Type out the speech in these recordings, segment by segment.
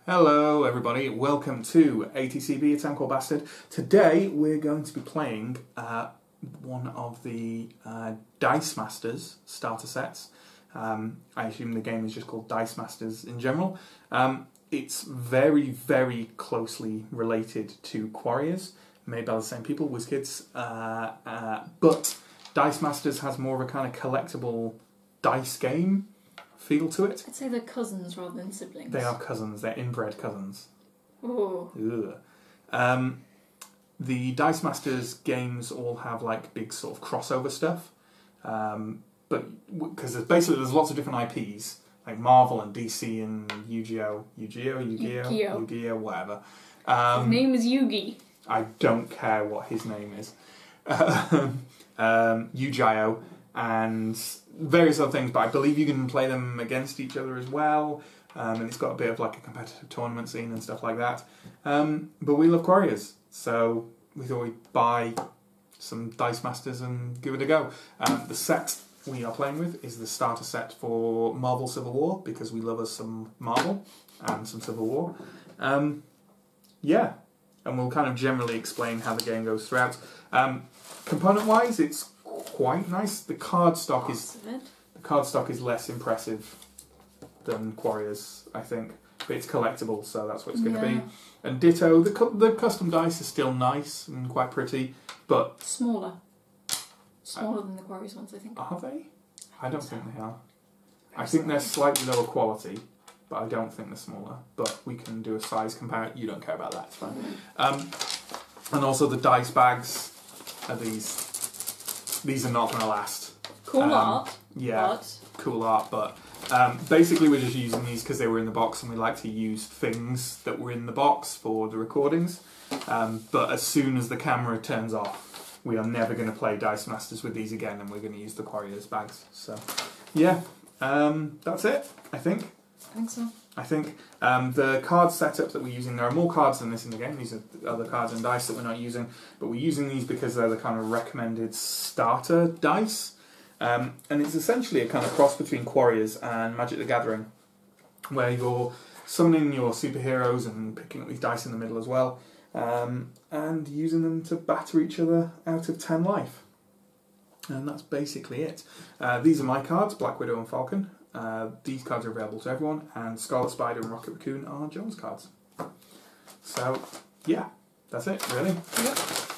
Hello everybody, welcome to ATCB, it's Uncle Bastard. Today we're going to be playing one of the Dice Masters starter sets. I assume the game is just called Dice Masters in general. It's very, very closely related to Quarriors, made by the same people, WizKids, but Dice Masters has more of a kind of collectible dice game feel to it. I'd say they're cousins rather than siblings. They are cousins, they're inbred cousins. Oh. The Dice Masters games all have like big sort of crossover stuff, but because there's lots of different IPs, like Marvel and DC and Yu-Gi-Oh, whatever. His name is Yugi. I don't care what his name is. Yu-Gi-Oh and various other things, but I believe you can play them against each other as well, and it's got a bit of like a competitive tournament scene and stuff like that. But we love Quarriors, so we thought we'd buy some Dice Masters and give it a go. The set we are playing with is the starter set for Marvel Civil War, because we love us some Marvel and some Civil War. Yeah, and we'll kind of generally explain how the game goes throughout. Component-wise, it's quite nice. The card stock is less impressive than Quarriors, I think, but it's collectible, so that's what it's going to be. And ditto, the custom dice are still nice and quite pretty, but smaller than the Quarriors ones, I think. Are they? I don't think they are. I think they're slightly lower quality, but I don't think they're smaller. But we can do a size comparison. You don't care about that, it's fine. And also the dice bags are these. These are not going to last. Cool art. Yeah, but cool art, but basically we're just using these because they were in the box, and we like to use things that were in the box for the recordings. But as soon as the camera turns off, we are never going to play Dice Masters with these again, and we're going to use the Quarriors bags. So, yeah, that's it, I think. I think so. I think the card setup that we're using, there are more cards than this in the game. These are other cards and dice that we're not using, but we're using these because they're the kind of recommended starter dice. And it's essentially a kind of cross between Quarriors and Magic the Gathering, where you're summoning your superheroes and picking up these dice in the middle as well, and using them to batter each other out of 10 life. And that's basically it. These are my cards, Black Widow and Falcon. These cards are available to everyone, and Scarlet Spider and Rocket Raccoon are Jones cards. So, yeah, that's it, really. Yep.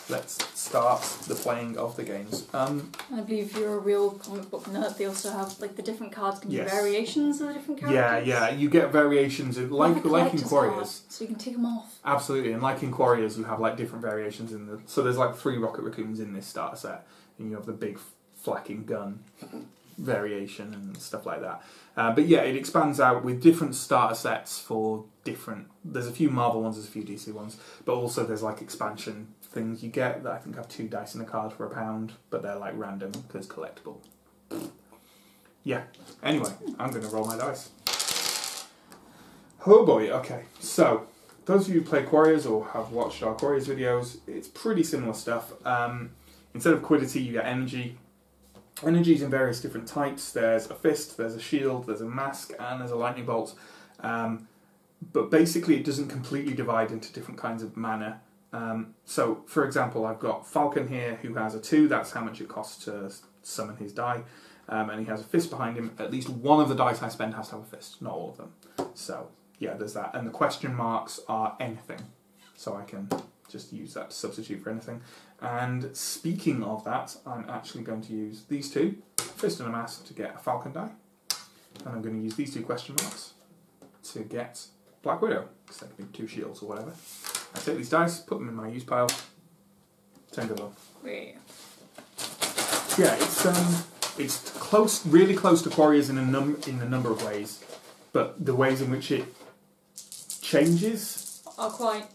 Let's start the playing of the games. I believe if you're a real comic book nerd, they also have like the different cards can be variations of the different characters. Yeah, you get variations in, like in Quarriors. Card, so you can take them off. Absolutely, and like in Quarriors, you have like different variations in the. So there's like 3 Rocket Raccoons in this starter set, and you have the big flacking gun variation and stuff like that. But yeah, it expands out with different starter sets for different. There's a few Marvel ones, there's a few DC ones, but also there's like expansion things you get that I think have 2 dice in a card for £1, but they're like random because collectible. Yeah. Anyway, I'm going to roll my dice. Oh boy. Okay. So those of you who play Quarriors or have watched our Quarriors videos, it's pretty similar stuff. Instead of quiddity, you get energy. Energy is in various different types. There's a fist, there's a shield, there's a mask, and there's a lightning bolt. But basically it doesn't completely divide into different kinds of mana. So, for example, I've got Falcon here who has a 2, that's how much it costs to summon his die. And he has a fist behind him. At least one of the dice I spend has to have a fist, not all of them. So, yeah, there's that. And the question marks are anything. So I can just use that to substitute for anything. And speaking of that, I'm actually going to use these 2, fist and a mask, to get a Falcon die. And I'm going to use these 2 question marks to get Black Widow, because that could be 2 shields or whatever. I take these dice, put them in my use pile, turn good luck. Yeah, it's close, really close to Quarriors in a number of ways, but the ways in which it changes are quite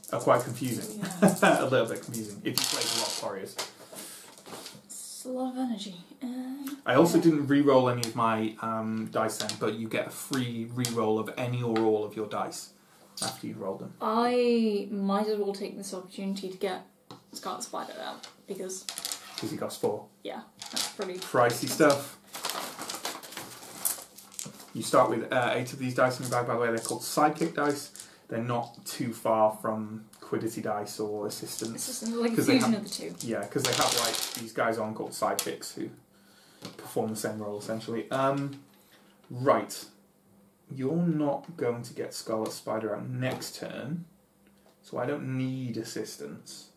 confusing. Yeah. A little bit confusing if you play a lot of Quarriors. It's a lot of energy. I also didn't re-roll any of my dice then, but you get a free re-roll of any or all of your dice after you've rolled them. I might as well take this opportunity to get Scarlet Spider out, because he costs 4. Yeah, that's pretty pricey stuff. You start with 8 of these dice in your bag, by the way. They're called sidekick dice. they're not too far from quiddity dice or assistants. It's just like a fusion of the two. Yeah, because they have like these guys on called sidekicks who perform the same role essentially. Right, you're not going to get Scarlet Spider out next turn, so I don't need assistants.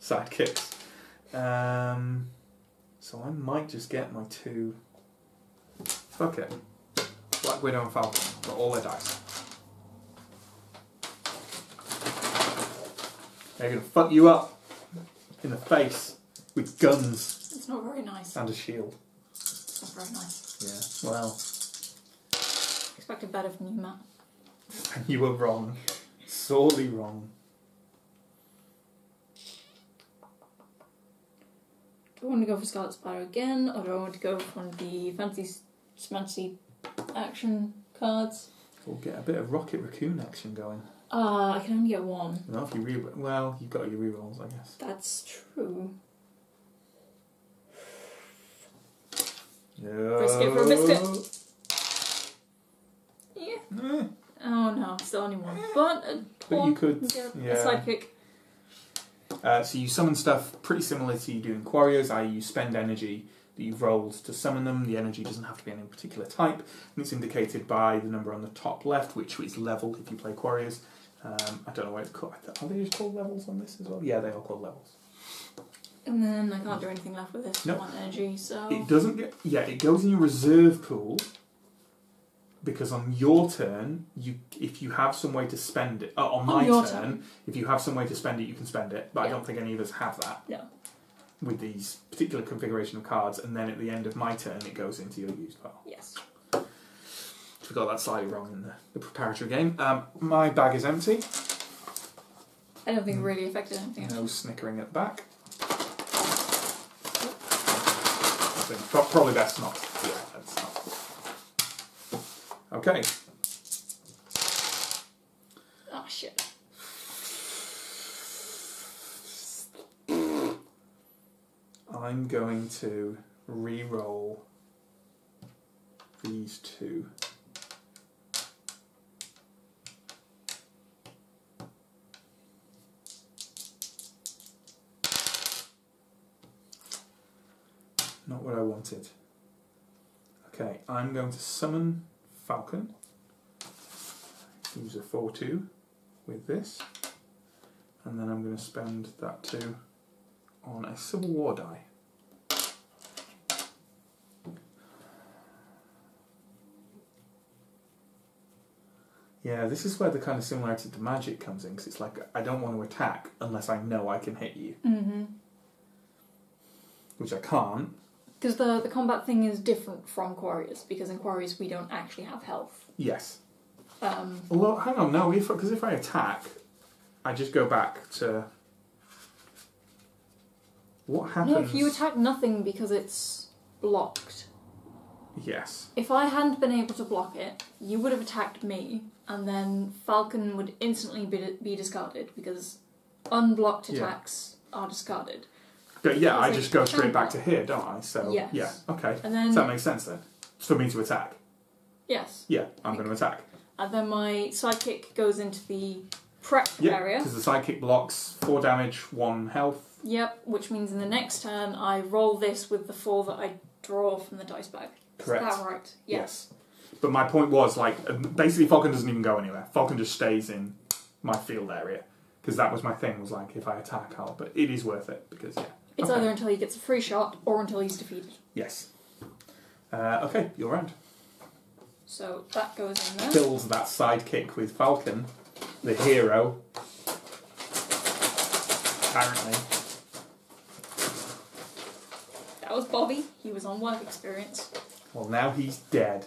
Sidekicks. So I might just get my 2. Fuck it. Black Widow and Falcon. Got all their dice. They're going to fuck you up in the face with guns. It's not very nice. And a shield. It's not very nice. Yeah, well. Expected better from you, Matt. You were wrong. Sorely wrong. Do I want to go for Scarlet Spider again, or do I want to go for one of the fancy action cards? We'll get a bit of Rocket Raccoon action going. I can only get 1. Well, if you well, you've got your rerolls, I guess. That's true. No. Risk it for a biscuit. Yeah. Oh no, still only 1. But you could, a sidekick. So you summon stuff pretty similar to you do in Quarrios, i.e. you spend energy that you've rolled to summon them. The energy doesn't have to be any particular type, and it's indicated by the number on the top left, which is level if you play Quarrios. I don't know what it's called. Are they just called levels on this as well? Yeah, they are called levels. And then I can't do anything left with this. Nope. 1 energy, so... It doesn't get... Yeah, it goes in your reserve pool, because on your turn, if you have some way to spend it... on my turn, if you have some way to spend it, you can spend it, but I don't think any of us have that. No. With these particular configuration of cards, and then at the end of my turn, it goes into your used pile. Yes. We got that slightly wrong in the preparatory game. My bag is empty. I don't think it really affected anything. No snickering at the back. I think probably best not. Yeah, that's not. Okay. Oh shit. I'm going to re-roll these 2. Not what I wanted. Okay, I'm going to summon Falcon. Use a 4-2 with this. And then I'm going to spend that 2 on a Civil War die. Yeah, this is where the kind of similarity to magic comes in, because it's like, I don't want to attack unless I know I can hit you. Mm-hmm. Which I can't. Because the combat thing is different from Quarriors, because in Quarriors we don't actually have health. Yes. Although, hang on, no, because if I attack, I just go back to... What happens... No, if you attack nothing because it's blocked. Yes. If I hadn't been able to block it, you would have attacked me, and then Falcon would instantly be discarded, because unblocked attacks are discarded. But yeah, I just go straight back to here, don't I? So yes. Yeah, okay. And then, so that makes sense then. It's for me to attack. Yes. Yeah, I'm going to attack. And then my sidekick goes into the prep area. because the sidekick blocks 4 damage, 1 health. Yep, which means in the next turn I roll this with the 4 that I draw from the dice bag. Correct. Is that right? Yes. But my point was, like, basically Falcon doesn't even go anywhere. Falcon just stays in my field area. Because that was my thing, was like, if I attack, I'll... But it is worth it, because, yeah. It's either until he gets a free shot, or until he's defeated. Yes. Okay, your round. So that goes in there. Kills that sidekick with Falcon, the hero. Apparently. That was Bobby. He was on work experience. Well, now he's dead.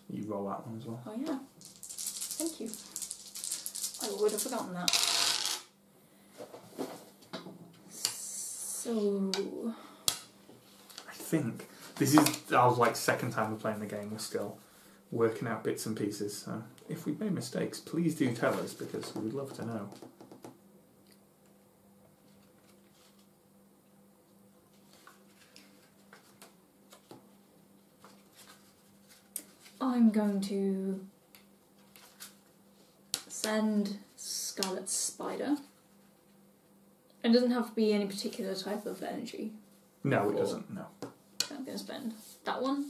You roll that one as well. Oh yeah. Thank you. I would have forgotten that. So... I think this is our like second time we're playing the game. We're still working out bits and pieces. So if we've made mistakes, please do tell us, because we would love to know. I'm going to send Scarlet Spider. It doesn't have to be any particular type of energy. No, it doesn't, no. So I'm going to spend that one,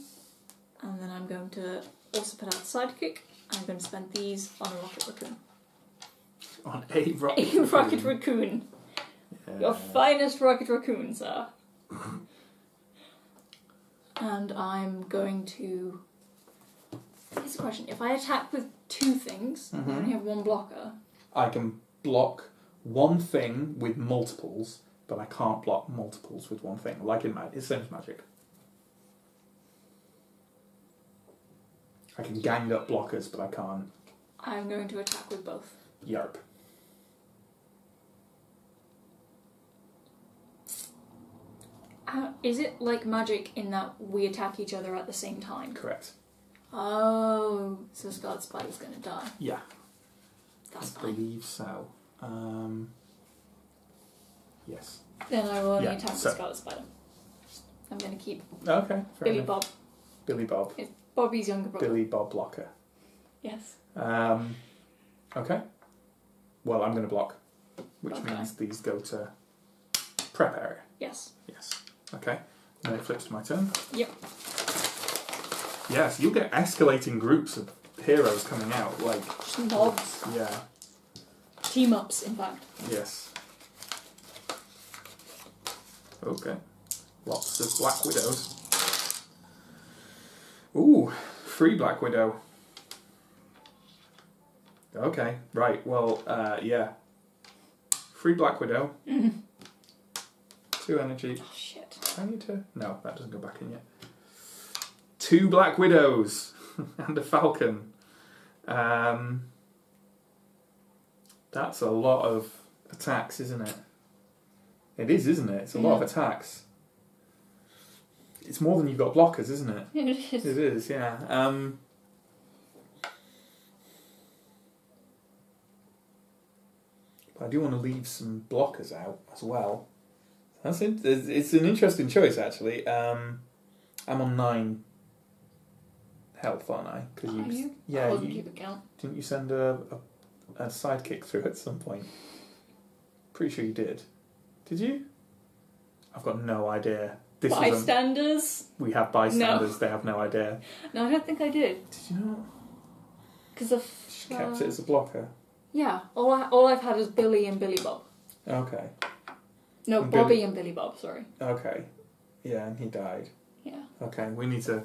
and then I'm going to also put out Sidekick, and I'm going to spend these on a Rocket Raccoon. On a Rocket A Rocket Raccoon. Yeah. Your finest Rocket Raccoon, sir. And I'm going to... Here's a question. If I attack with two things, and I only have one blocker... I can block one thing with multiples, but I can't block multiples with one thing. Like in Magic. It's the same as Magic. I can gang up blockers, but I can't... I'm going to attack with both. Yarp. Is it like Magic in that we attack each other at the same time? Correct. Oh, so Scarlet Spider's going to die. Yeah. That's I fine. believe so. Yes. Then I will only Yeah, attack with so- Scarlet Spider. I'm going to keep Okay, fair Billy enough. Bob. Billy Bob. It's Bobby's younger brother. Billy Bob blocker. Yes. Okay. Well, I'm going to block, which Okay. means these go to prep area. Yes. Yes. Okay. Then it flips to my turn. Yep. Yes, you'll get escalating groups of heroes coming out, like... Just mobs. Yeah. Team ups, in fact. Yes. Okay. Lots of Black Widows. Ooh, 3 Black Widow. Okay, right, well, yeah. 3 Black Widow. 2 energy. Oh, shit. I need to... No, that doesn't go back in yet. 2 Black Widows and a Falcon. That's a lot of attacks, isn't it? It is, isn't it? It's a lot of attacks. It's more than you've got blockers, isn't it? It is. It is, yeah. But I do want to leave some blockers out as well. That's it. It's an interesting choice, actually. I'm on 9 health, aren't I? Are you? Yeah. I wasn't keep account. Didn't you send a sidekick through at some point? Pretty sure you did. Did you? I've got no idea. This Bystanders? we have bystanders. No. They have no idea. No, I don't think I did. Did you not? Because of... She kept it as a blocker. Yeah, all I've had is Billy and Billy Bob. Okay. No, And Bobby Billy- and Billy Bob, sorry. Okay. Yeah, and he died. Yeah. Okay, we need to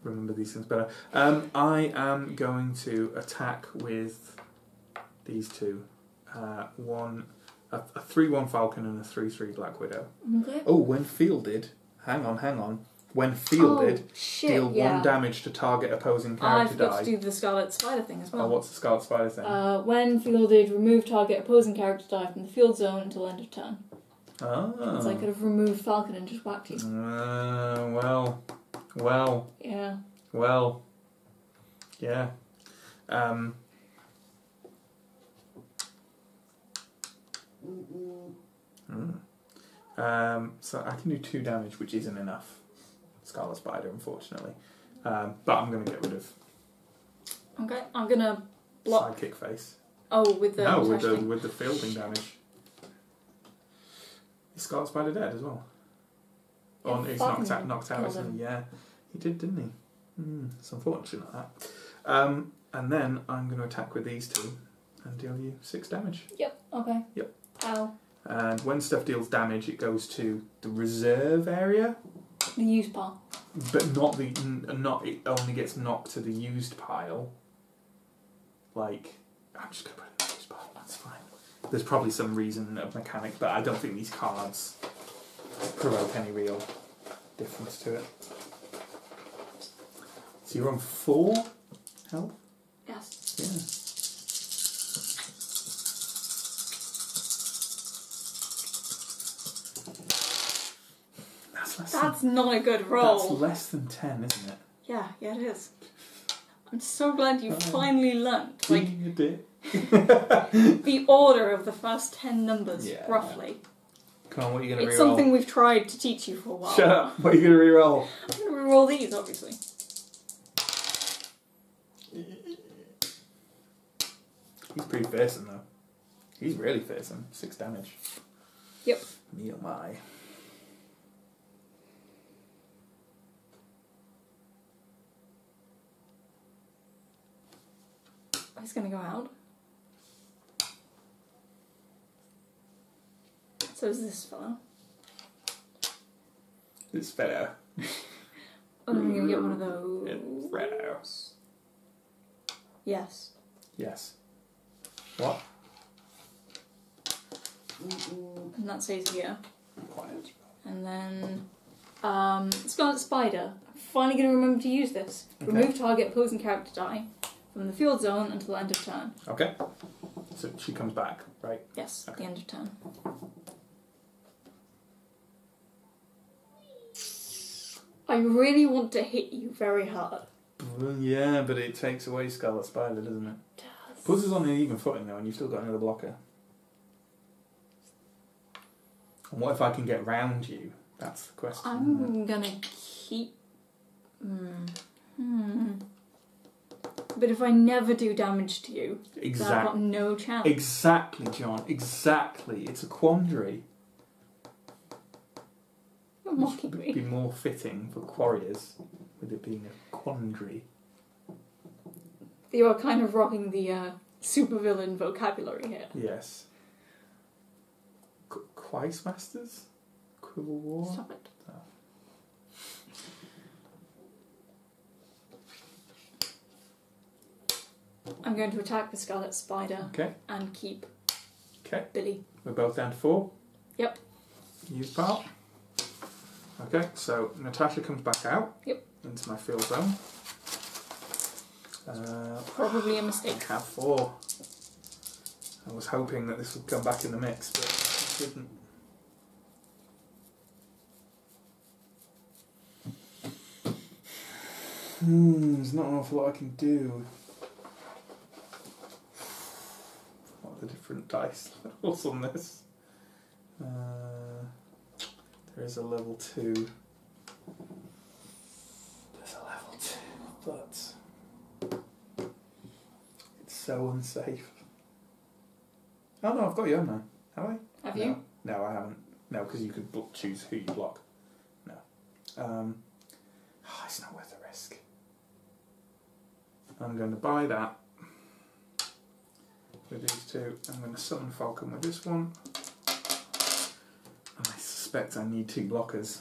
remember these things better. I am going to attack with these two. A 3-1 Falcon and a 3-3 Black Widow. Okay. Oh, when fielded... Hang on. When fielded, deal 1 damage to target opposing I character forgot die. to do the Scarlet Spider thing as well. Oh, what's the Scarlet Spider thing? When fielded, remove target opposing character die from the field zone until end of turn. Oh. So I could have removed Falcon and just whacked you. Well. Yeah. Well. Yeah. So I can do 2 damage, which isn't enough. Scarlet Spider, unfortunately. But I'm going to get rid of Okay, I'm gonna block. Sidekick face. Oh, with the No, attached thing. with the fielding damage. Is Scarlet Spider dead as well? Yeah, Oh, he's Falcon knocked out, killed isn't him. he? Yeah, he did, didn't he? It's unfortunate that. And then I'm going to attack with these 2 and deal you 6 damage. Yep. Okay. Yep. Ow. And when stuff deals damage, it goes to the reserve area, The use pile. but not it only gets knocked to the used pile. Like, I'm just going to put it in the used pile. That's fine. There's probably some reason of mechanic, but I don't think these cards provoke any real difference to it. So you're on 4 health? Yes. Yeah. That's not a good roll. That's less than 10, isn't it? Yeah, it is. I'm so glad you finally learnt, like, You did. the order of the first 10 numbers, Yeah. roughly. Come on, what are you going to It's reroll? something we've tried to teach you for a while. Shut up. What are you going to reroll? I'm going to reroll these, obviously. He's pretty fearsome though. He's really fearsome. 6 damage. Yep. Me oh my. He's gonna go out. So is this fellow. This fellow. I'm gonna get one of those. Fellow. Yes. Yes. What? And that stays here. Quiet. And then Scarlet Spider. I'm finally going to remember to use this. Okay. Remove target opposing character die from the field zone until the end of turn. Okay. So she comes back, right? Yes, Okay. the end of turn. I really want to hit you very hard. Yeah, but it takes away Scarlet Spider, doesn't it? It does. Puts us on an even footing though, and you've still got another blocker. And what if I can get round you? That's the question. I'm gonna keep. But if I never do damage to you, then I've got no chance. Exactly, John. Exactly. It's a quandary. You're mocking Which me. would be more fitting for Quarriors, with it being a quandary. You are kind of rocking the supervillain vocabulary here. Yes. Quice Masters? Quibble War? Stop it. Oh. I'm going to attack the Scarlet Spider Okay. and keep Okay. Billy. We're both down to 4. Yep. Use part. Okay, so Natasha comes back out. Yep. Into my field zone. Probably a I mistake. have 4. I was hoping that this would come back in the mix, but it didn't. There's not an awful lot I can do. What are the different dice levels on this? There is a level 2. There's a level 2, but it's so unsafe. Oh no, I've got you, haven't I? Have I? Have No. you? No, I haven't. No, because you could choose who you block. No. It's not worth the risk. I'm going to buy that with these two. I'm going to summon Falcon with this one. And I suspect I need 2 blockers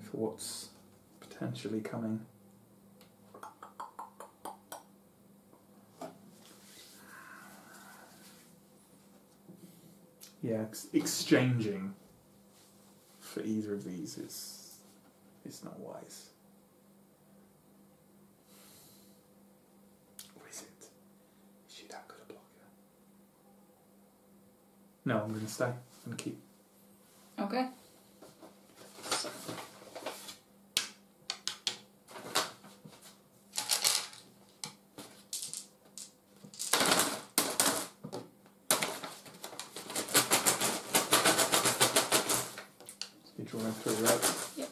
for what's potentially coming. Yeah, exchanging for either of these is not wise. Or is it? Is she that good a blocker? No, I'm going to stay. I'm going to keep. Okay. You're drawing through, right? Yep.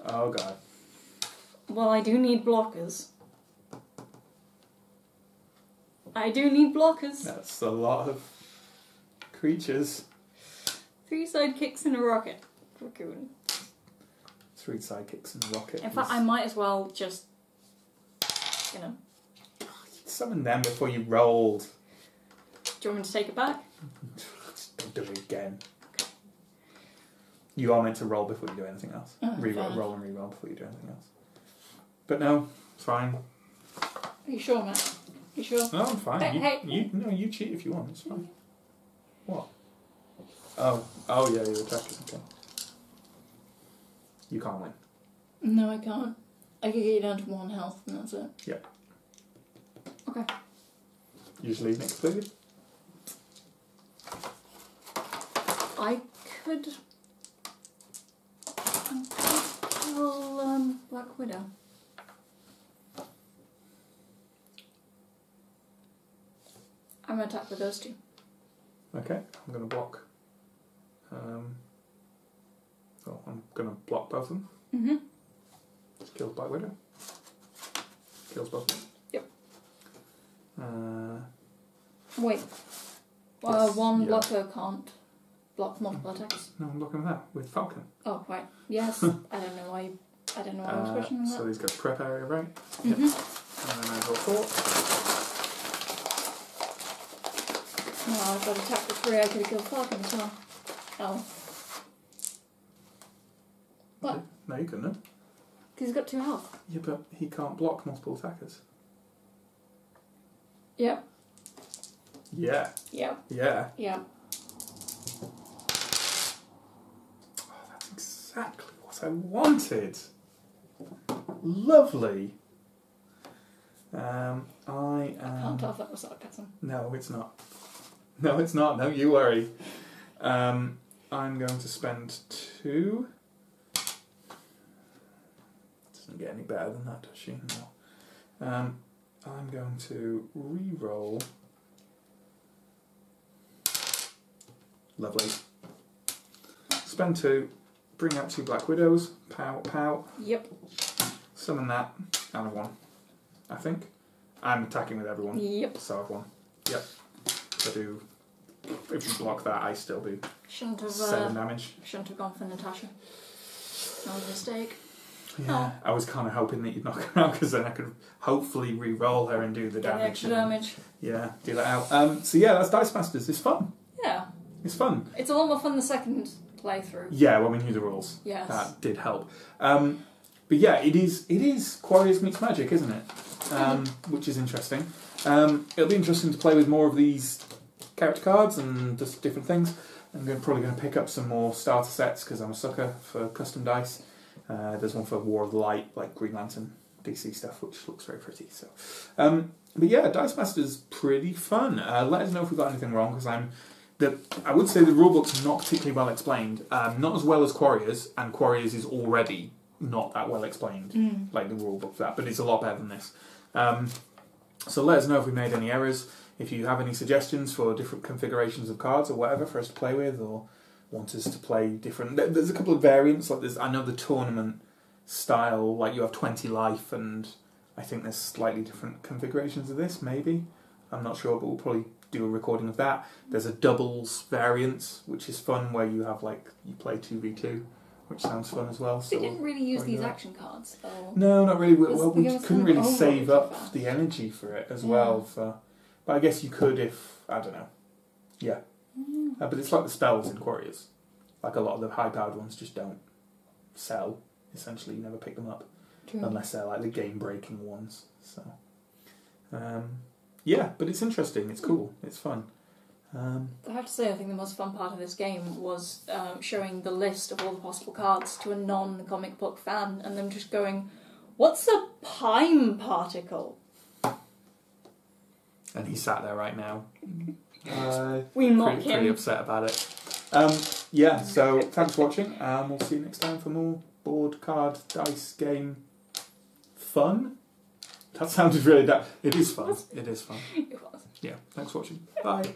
Oh god. Well, I do need blockers. I do need blockers. That's a lot of creatures. 3 sidekicks and a rocket. Raccoon. 3 sidekicks and a rocket. In fact, I might as well just, you know. Summon them before you rolled. Do you want me to take it back? Don't do it again. Okay. You are meant to roll before you do anything else. Oh, Reroll, roll and reroll before you do anything else. But no, it's fine. Are you sure, Matt? You sure? No, I'm fine. Hey, You cheat if you want. It's fine. What? Oh, yeah, you're attacking. Okay. You can't win. No, I can't. I could get you down to 1 health and that's it. Yep. Okay. You just leave next, please. I could kill Black Widow. I'm going to attack with those two. Okay, I'm going to block. So I'm going to block both of them. Mm-hmm. Kills Black Widow. Kills both of them. Yep. Wait. Yes, One yeah. blocker can't block multiple attacks. No, I'm blocking that with Falcon. Oh, right. Yes. I don't know why I was questioning that. So he's got prep area, right? Mm-hmm. Yep. And then I go 4. No, I've got attack for 3. I could have killed Falcon as well. Oh. What? No, you couldn't have. Because he's got 2 health. Yeah, but he can't block multiple attackers. Yep. Yeah. Yep. Yeah. Yep. Oh, that's exactly what I wanted. Lovely. I can't tell if that was sarcasm. No, it's not. No, it's not. No, you worry. I'm going to spend 2. Doesn't get any better than that, does she? No. I'm going to re-roll. Lovely. Spend 2. Bring out 2 Black Widows. Pow, pow. Yep. Summon that. And I've won. I think. I'm attacking with everyone. Yep. So I've won. Yep. I do. If you block that, I still do Shouldn't have 7 damage. Shouldn't have gone for Natasha. That was a mistake. Yeah, I was kind of hoping that you'd knock her out because then I could hopefully re-roll her and do the Get damage. extra damage. Yeah, do that out. So yeah, that's Dice Masters. It's fun. Yeah. It's fun. It's a lot more fun the second playthrough. Yeah, when we knew the rules. Yes. That did help. But yeah, it is Quarriors meets Magic, isn't it? Which is interesting. It'll be interesting to play with more of these character cards and just different things. I'm probably going to pick up some more starter sets because I'm a sucker for custom dice. There's one for War of the Light, like Green Lantern DC stuff, which looks very pretty. So, but yeah, Dice Masters pretty fun. Let us know if we've got anything wrong because I would say the rulebook's not particularly well explained. Not as well as Quarriors, and Quarriors is already not that well explained, like the rulebook for that, but it's a lot better than this. So let us know if we made any errors. If you have any suggestions for different configurations of cards or whatever for us to play with, or want us to play different... There's a couple of variants, like I know the tournament style, like you have 20 life, and I think there's slightly different configurations of this, maybe. I'm not sure, but we'll probably do a recording of that. There's a doubles variant, which is fun, where you have, like, you play 2v2, which sounds fun as well. So they didn't really use these action cards, though. No, not really. Well, we couldn't really save up fast. the energy for it as well. But I guess you could if, I don't know. Yeah. But it's like the spells in Quarriors. Like a lot of the high-powered ones just don't sell. Essentially, you never pick them up. True. Unless they're like the game-breaking ones. So, yeah, but it's interesting. It's cool. It's fun. I have to say, I think the most fun part of this game was showing the list of all the possible cards to a non-comic book fan, and them just going, "What's a Pime particle?" And he sat there right now. We mock pretty him. upset about it. Yeah, so thanks for watching, and we'll see you next time for more board, card, dice, game fun. That sounded really... It is fun. It is fun. It was. Yeah, thanks for watching. Bye.